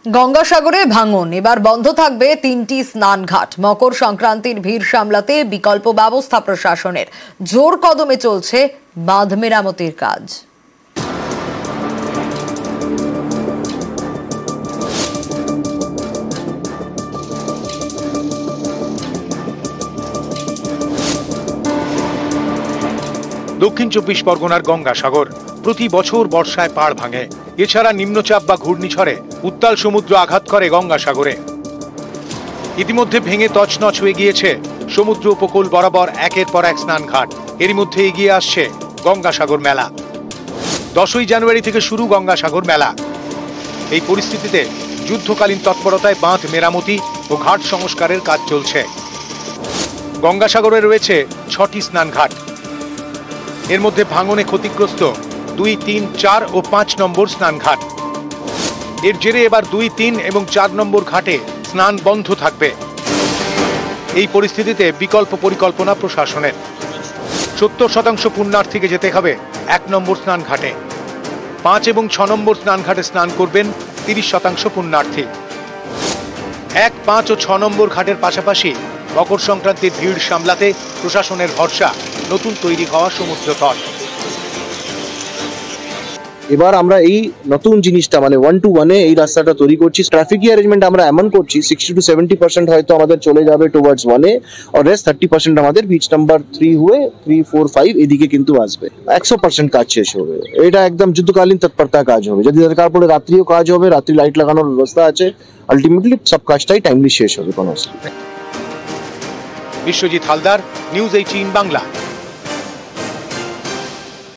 গঙ্গাসাগরে ভাঙন, এবার বন্ধ থাকবে 3টি স্নানঘাট। মকর সংক্রান্তির ভিড় সামলাতে বিকল্প ব্যবস্থা প্রশাসনের। জোর কদমে চলছে বাঁধ মেরামতির কাজ। দক্ষিণ 24 পরগনার গঙ্গাসাগর প্রতি বছর বর্ষায় পাড় ভাঙে। এছাড়া নিম্নচাপ বা ঘূর্ণিঝড়ে উত্তাল সমুদ্র আঘাত করে গঙ্গাসাগরে। ইতিমধ্যে ভেঙে তছনছ হয়ে গিয়েছে সমুদ্র উপকূল বরাবর একের পর এক স্নানঘাট। এরই মধ্যে এগিয়ে আসছে গঙ্গাসাগর মেলা। 10ই জানুয়ারি থেকে শুরু গঙ্গাসাগর মেলা। এই পরিস্থিতিতে যুদ্ধকালীন তৎপরতায় বাঁধ মেরামতি ও ঘাট সংস্কারের কাজ চলছে। গঙ্গাসাগরে রয়েছে 6টি স্নানঘাট। এর মধ্যে ভাঙনে ক্ষতিগ্রস্ত 2, 3, 4 ও 5 নম্বর স্নানঘাট। এর জেরে এবার 2, 3 এবং 4 নম্বর ঘাটে স্নান বন্ধ থাকবে। এই পরিস্থিতিতে বিকল্প পরিকল্পনা প্রশাসনের। 70% পুণ্যার্থীকে যেতে হবে 1 নম্বর স্নানঘাটে। 5 এবং 6 নম্বর স্নানঘাটে স্নান করবেন 30% পুণ্যার্থী। 1, 5 ও 6 নম্বর ঘাটের পাশাপাশি মকর সংক্রান্তির ভিড় সামলাতে প্রশাসনের ভরসা নতুন তৈরি হওয়া সমুদ্র তট। এবার আমরা এই নতুন জিনিসটা মানে 1 to 1 এই রাস্তাটা তৈরি করছি। ট্রাফিক অ্যারেঞ্জমেন্ট আমরা এমন করছি 60 to 70% হয়তো আমাদের চলে যাবে টুয়ার্ডস 1 আর রেস্ট 30% আমাদের বিচ নাম্বার 3 হয়ে 3, 4, 5 এদিকে কিন্তু আসবে। 100% কাজ শেষ হবে। এটা একদম যুদ্ধকালীন তৎপরতা কাজ হবে। যদি দরকার পড়ে রাত্রিও কাজ হবে, রাত্রি লাইট লাগানোর ব্যবস্থা আছে। আলটিমেটলি সব কাজটাই টাইমলি শেষ হবে কোনো অসুবিধা। বিশ্বজিৎ হালদার, নিউজ 18 বাংলা।